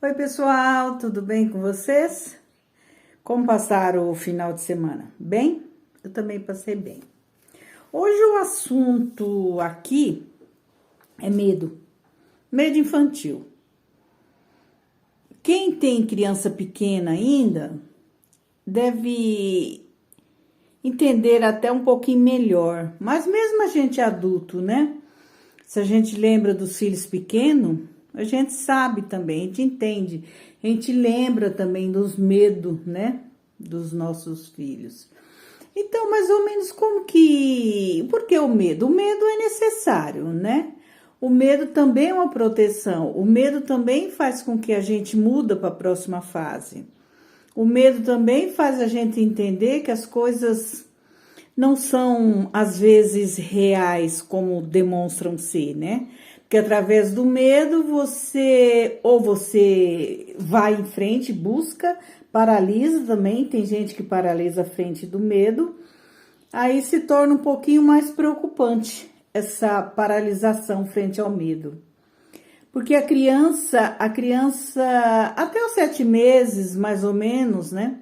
Oi, pessoal, tudo bem com vocês? Como passaram o final de semana? Bem? Eu também passei bem. Hoje o assunto aqui é medo. Medo infantil. Quem tem criança pequena ainda deve entender até um pouquinho melhor. Mas mesmo a gente adulto, né? Se a gente lembra dos filhos pequenos, a gente sabe também, a gente entende, a gente lembra também dos medos, né, dos nossos filhos. Então, mais ou menos por que o medo? O medo é necessário, né? O medo também é uma proteção, o medo também faz com que a gente muda para a próxima fase. O medo também faz a gente entender que as coisas não são, às vezes, reais como demonstram ser, né? Porque através do medo você vai em frente, busca, paralisa também, tem gente que paralisa a frente do medo, aí se torna um pouquinho mais preocupante essa paralisação frente ao medo. Porque a criança até os 7 meses, mais ou menos, né?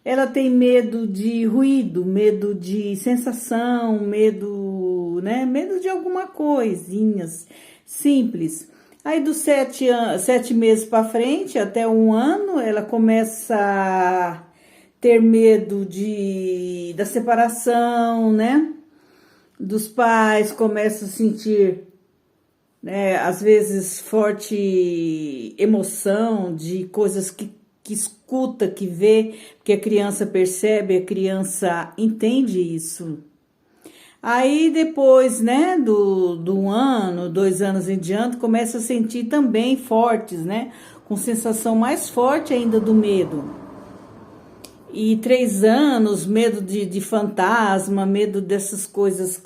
Ela tem medo de ruído, medo de sensação, medo, né? Medo de alguma coisinhas simples. Aí dos 7 meses para frente, até 1 ano, ela começa a ter medo da separação, né? Dos pais, começa a sentir, né, às vezes, forte emoção de coisas que escuta, que vê, que a criança percebe, a criança entende isso. Aí depois, né, do 1 ano, 2 anos em diante, começa a sentir também fortes, né, com sensação mais forte ainda do medo. E 3 anos, medo de fantasma, medo dessas coisas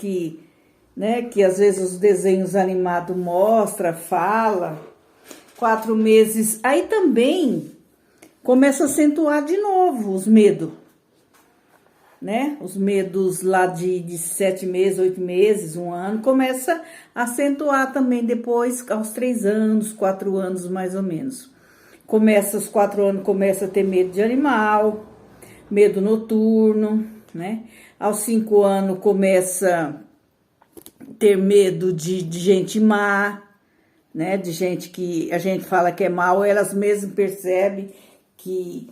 né, que às vezes os desenhos animados mostra, fala. 4 meses, aí também começa a acentuar de novo os medos, né? Os medos lá de 7 meses, 8 meses, 1 ano, começa a acentuar também depois, aos 3 anos, 4 anos mais ou menos. Aos 4 anos, começa a ter medo de animal, medo noturno, né? Aos 5 anos, começa a ter medo de gente má, né? De gente que a gente fala que é mal, elas mesmas percebem que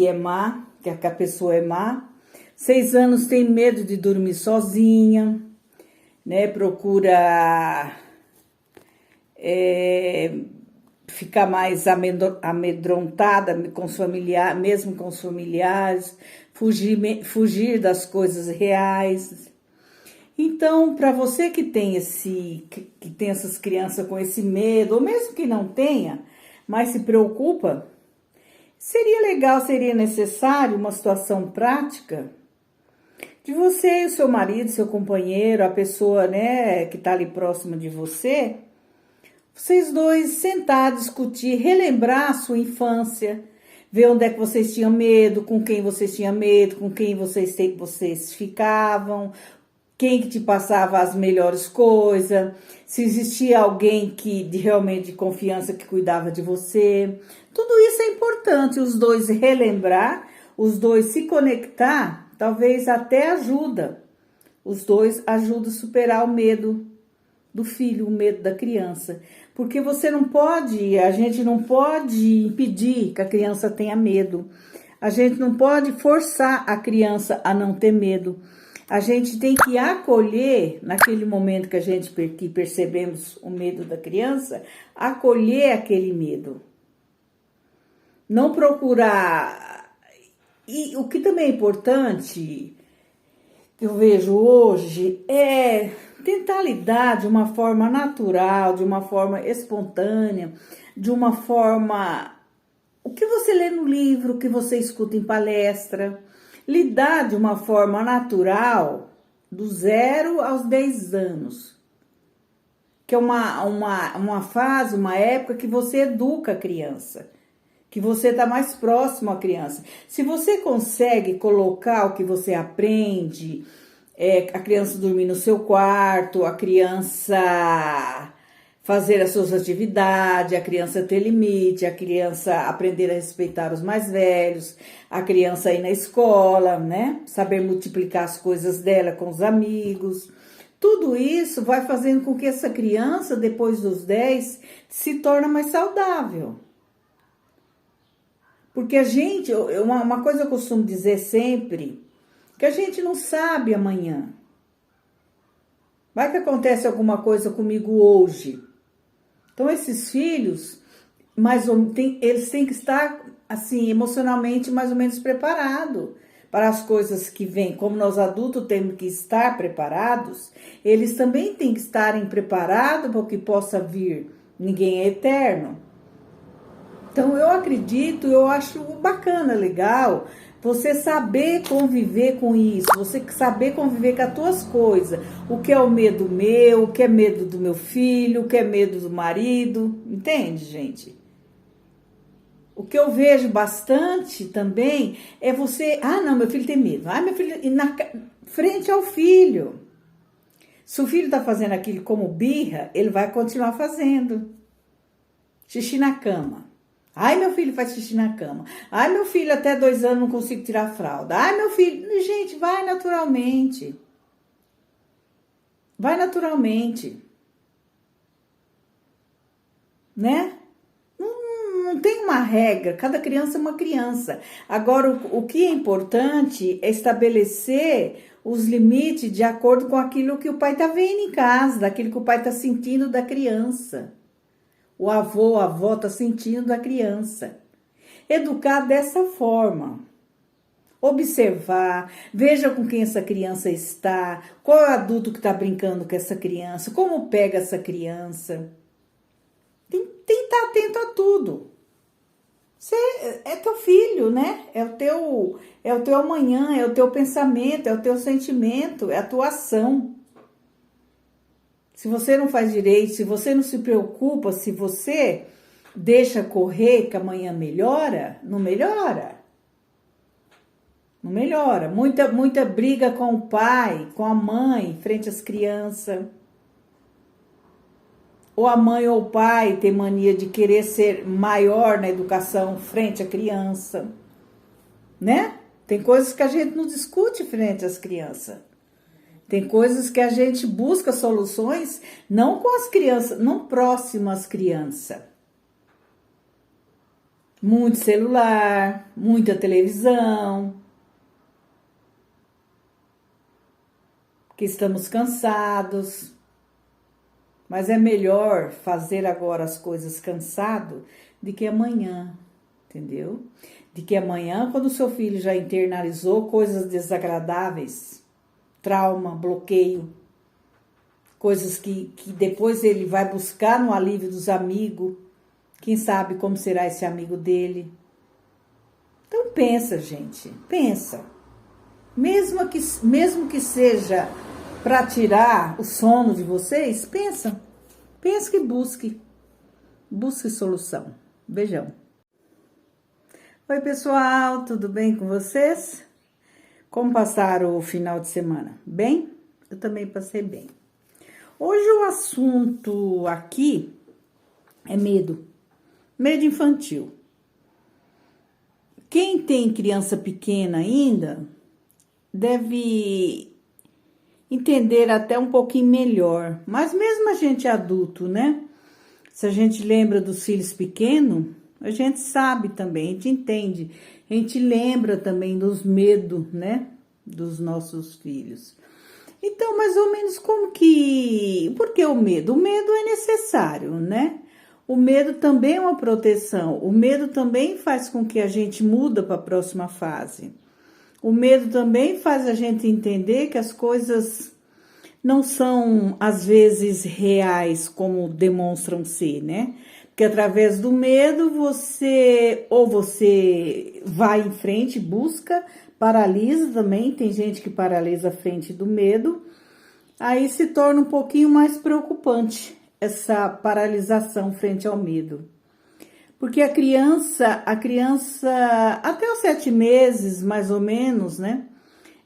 é má, que a pessoa é má. 6 anos tem medo de dormir sozinha, né? Procura ficar mais amedrontada com os familiares, mesmo com os familiares, fugir das coisas reais. Então, para você que tem essas crianças com esse medo, ou mesmo que não tenha, mas se preocupa, seria legal, seria necessário uma situação prática de você e o seu marido, seu companheiro, a pessoa, né, que está ali próxima de você, vocês dois sentar, discutir, relembrar a sua infância, ver onde é que vocês tinham medo, com quem vocês tinham medo, com quem vocês ficavam, quem que te passava as melhores coisas, se existia alguém realmente de confiança que cuidava de você. Tudo isso é importante, os dois relembrar, os dois se conectar, talvez até ajuda. Os dois ajudam a superar o medo do filho, o medo da criança. Porque a gente não pode impedir que a criança tenha medo. A gente não pode forçar a criança a não ter medo. A gente tem que acolher, naquele momento que percebemos o medo da criança, acolher aquele medo. Não procurar. E o que também é importante, que eu vejo hoje, é tentar lidar de uma forma natural, de uma forma espontânea, de uma forma... O que você lê no livro, o que você escuta em palestra... Lidar de uma forma natural do 0 aos 10 anos. Que é uma fase, uma época que você educa a criança. Que você está mais próximo à criança. Se você consegue colocar o que você aprende, a criança dormir no seu quarto, a criança fazer as suas atividades, a criança ter limite, a criança aprender a respeitar os mais velhos, a criança ir na escola, né? Saber multiplicar as coisas dela com os amigos. Tudo isso vai fazendo com que essa criança, depois dos 10, se torne mais saudável. Porque a gente, uma coisa eu costumo dizer sempre, que a gente não sabe amanhã. Vai que acontece alguma coisa comigo hoje. Então, esses filhos, eles têm que estar, assim, emocionalmente mais ou menos preparados para as coisas que vêm. Como nós adultos temos que estar preparados, eles também têm que estarem preparados para o que possa vir. Ninguém é eterno. Então, eu acredito, eu acho bacana, legal, você saber conviver com isso, você saber conviver com as tuas coisas. O que é o medo meu, o que é medo do meu filho, o que é medo do marido, entende, gente? O que eu vejo bastante também é você, não, meu filho tem medo, meu filho, e frente ao filho. Se o filho tá fazendo aquilo como birra, ele vai continuar fazendo. Xixi na cama. Ai, meu filho faz xixi na cama. Ai, meu filho até 2 anos não consigo tirar a fralda. Ai, meu filho... Gente, vai naturalmente. Vai naturalmente. Né? Não tem uma regra. Cada criança é uma criança. Agora, o que é importante é estabelecer os limites de acordo com aquilo que o pai tá vendo em casa, daquilo que o pai tá sentindo da criança. O avô, a avó tá sentindo da criança. Educar dessa forma. Observar, veja com quem essa criança está, qual é o adulto que está brincando com essa criança, como pega essa criança. Tem que estar atento a tudo. Você é teu filho, né? É o teu amanhã, é o teu pensamento, é o teu sentimento, é a tua ação. Se você não faz direito, se você não se preocupa, se você deixa correr que amanhã melhora, não melhora. Não melhora. Muita briga com o pai, com a mãe, frente às crianças. Ou a mãe ou o pai tem mania de querer ser maior na educação frente à criança. Né? Tem coisas que a gente não discute frente às crianças. Tem coisas que a gente busca soluções não com as crianças, não próximo às crianças. Muito celular, muita televisão. Que estamos cansados. Mas é melhor fazer agora as coisas cansado do que amanhã, entendeu? De que amanhã, quando o seu filho já internalizou coisas desagradáveis, trauma, bloqueio, coisas que depois ele vai buscar no alívio dos amigos, quem sabe como será esse amigo dele. Então pensa, gente, pensa. Mesmo que seja para tirar o sono de vocês, pensa que busque solução. Beijão. Oi, pessoal, tudo bem com vocês? Como passaram o final de semana? Bem? Eu também passei bem. Hoje o assunto aqui é medo. Medo infantil. Quem tem criança pequena ainda deve entender até um pouquinho melhor. Mas mesmo a gente adulto, né? Se a gente lembra dos filhos pequenos, a gente sabe também, a gente entende. A gente lembra também dos medos, né? Dos nossos filhos. Então, mais ou menos como que... Por que o medo? O medo é necessário, né? O medo também é uma proteção. O medo também faz com que a gente muda para a próxima fase. O medo também faz a gente entender que as coisas não são, às vezes, reais como demonstram ser, né? Porque através do medo, você vai em frente, busca, paralisa também. Tem gente que paralisa a frente do medo. Aí se torna um pouquinho mais preocupante essa paralisação frente ao medo. Porque a criança, até os 7 meses, mais ou menos, né?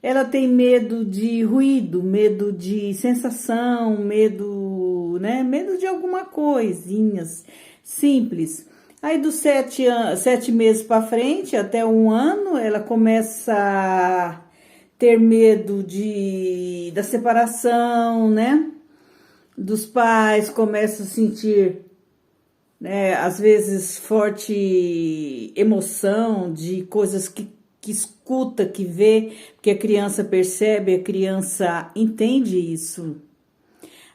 Ela tem medo de ruído, medo de sensação, medo medo, né? Medo de alguma coisinhas simples. Aí dos 7 meses para frente, até 1 ano, ela começa a ter medo da separação, né? Dos pais, começa a sentir, né, às vezes, forte emoção de coisas que escuta, que vê, porque a criança percebe, a criança entende isso.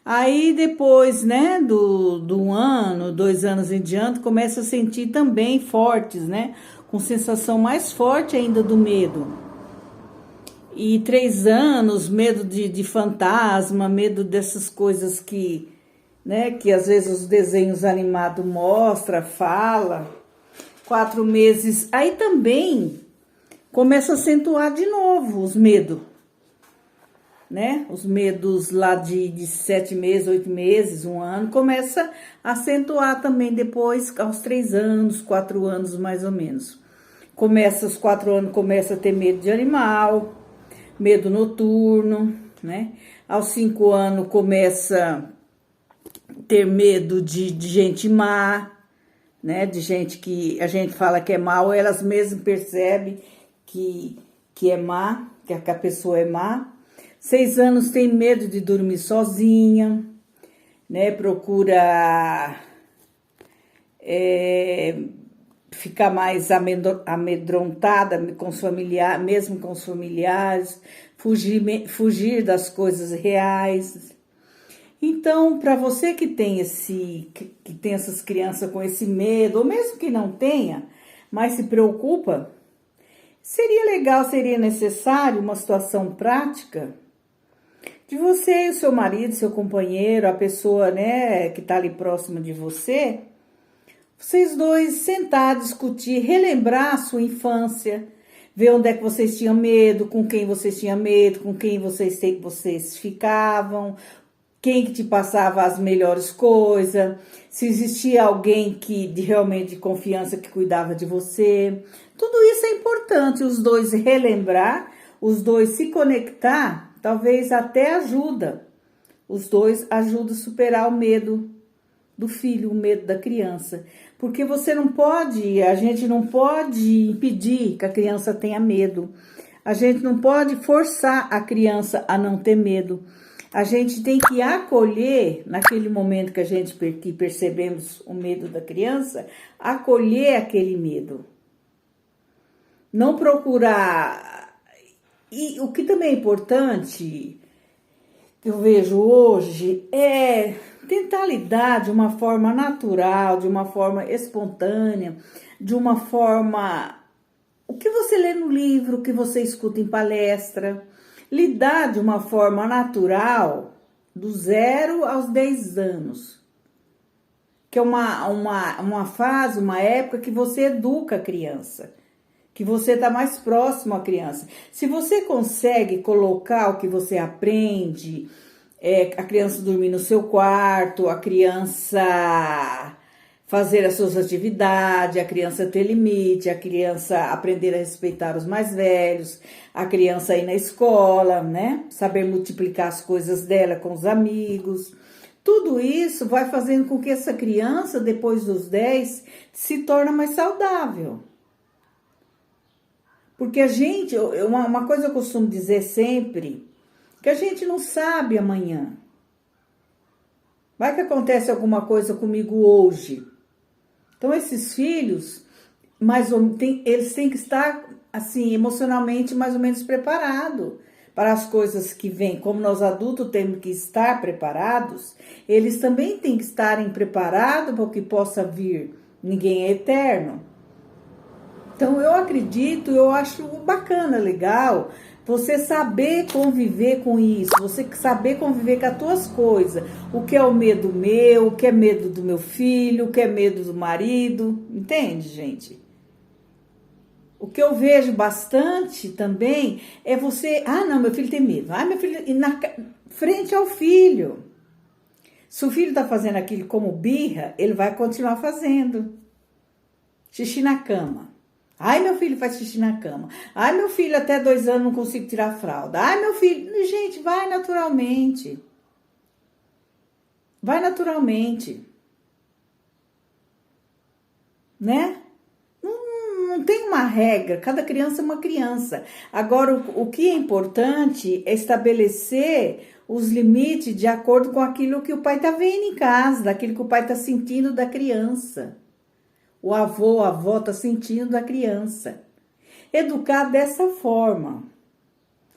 Aí depois, né, do 1 ano, 2 anos em diante, começa a sentir também fortes, né, com sensação mais forte ainda do medo. E 3 anos, medo de fantasma, medo dessas coisas que, né, que às vezes os desenhos animados mostra, fala. 4 meses, aí também começa a acentuar de novo os medos, né? Os medos lá de 7 meses, 8 meses, 1 ano, começa a acentuar também depois, aos 3 anos, 4 anos mais ou menos. Começa, aos 4 anos, começa a ter medo de animal, medo noturno, né? Aos 5 anos, começa a ter medo de gente má, né? De gente que a gente fala que é mal, elas mesmas percebem que é má, que a pessoa é má. 6 anos tem medo de dormir sozinha, né? Procura ficar mais amedrontada com os familiares, mesmo com os familiares, fugir das coisas reais. Então, para você que tem essas crianças com esse medo, ou mesmo que não tenha, mas se preocupa, seria legal, seria necessário uma situação prática de você e o seu marido, seu companheiro, a pessoa, né, que está ali próxima de você, vocês dois sentar, discutir, relembrar a sua infância, ver onde é que vocês tinham medo, com quem vocês tinham medo, com quem vocês ficavam, quem que te passava as melhores coisas, se existia alguém realmente de confiança que cuidava de você. Tudo isso é importante, os dois relembrar, os dois se conectar, talvez até ajuda. Os dois ajudam a superar o medo do filho, o medo da criança. Porque a gente não pode impedir que a criança tenha medo. A gente não pode forçar a criança a não ter medo. A gente tem que acolher, naquele momento que percebemos o medo da criança, acolher aquele medo. Não procurar. E o que também é importante, que eu vejo hoje, é tentar lidar de uma forma natural, de uma forma espontânea, de uma forma... O que você lê no livro, o que você escuta em palestra... Lidar de uma forma natural, do 0 aos 10 anos. Que é uma fase, uma época que você educa a criança. Que você está mais próximo à criança. Se você consegue colocar o que você aprende, a criança dormir no seu quarto, a criança fazer as suas atividades, a criança ter limite, a criança aprender a respeitar os mais velhos, a criança ir na escola, né? Saber multiplicar as coisas dela com os amigos. Tudo isso vai fazendo com que essa criança, depois dos 10, se torne mais saudável. Porque uma coisa eu costumo dizer sempre, que a gente não sabe amanhã. Vai que acontece alguma coisa comigo hoje. Então, esses filhos, eles têm que estar, assim, emocionalmente mais ou menos preparados para as coisas que vêm. Como nós adultos temos que estar preparados, eles também têm que estarem preparados para o que possa vir. Ninguém é eterno. Então, eu acho bacana, legal, você saber conviver com isso, você saber conviver com as tuas coisas. O que é o medo meu, o que é medo do meu filho, o que é medo do marido, entende, gente? O que eu vejo bastante também é você... Ah, não, meu filho tem medo. Ah, meu filho... E frente ao filho. Se o filho está fazendo aquilo como birra, ele vai continuar fazendo. Xixi na cama. Ai, meu filho faz xixi na cama. Ai, meu filho, até 2 anos não consigo tirar a fralda. Ai, meu filho... Gente, vai naturalmente. Vai naturalmente, né? Não tem uma regra, cada criança é uma criança. Agora, o que é importante é estabelecer os limites de acordo com aquilo que o pai tá vendo em casa, daquilo que o pai tá sentindo da criança. O avô, a avó tá sentindo da criança. Educar dessa forma.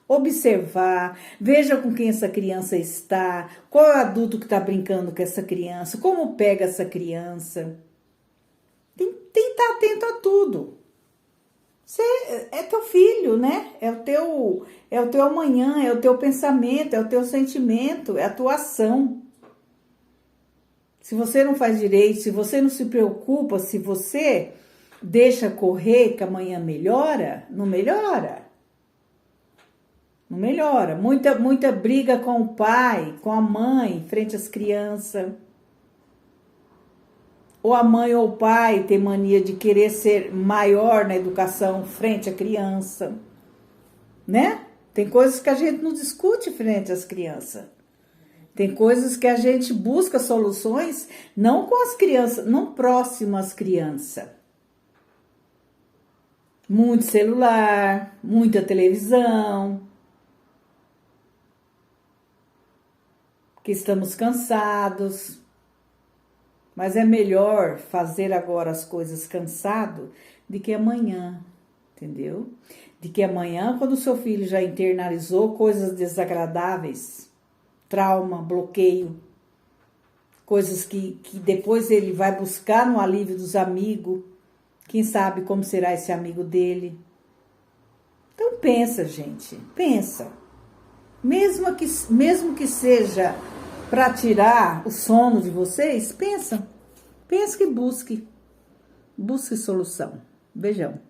Observar, veja com quem essa criança está, qual é o adulto que está brincando com essa criança, como pega essa criança. Tem que estar atento a tudo. Você é teu filho, né? É o teu amanhã, é o teu pensamento, é o teu sentimento, é a tua ação. Se você não faz direito, se você não se preocupa, se você deixa correr que amanhã melhora, não melhora. Não melhora. Muita briga com o pai, com a mãe, frente às crianças. Ou a mãe ou o pai tem mania de querer ser maior na educação frente à criança, né? Tem coisas que a gente não discute frente às crianças. Tem coisas que a gente busca soluções não com as crianças, não próximo às crianças. Muito celular, muita televisão. Que estamos cansados. Mas é melhor fazer agora as coisas cansado do que amanhã, entendeu? De que amanhã, quando o seu filho já internalizou coisas desagradáveis, trauma, bloqueio, coisas que depois ele vai buscar no alívio dos amigos, quem sabe como será esse amigo dele. Então pensa, gente, pensa. Mesmo que seja para tirar o sono de vocês, pensa que busque solução. Beijão.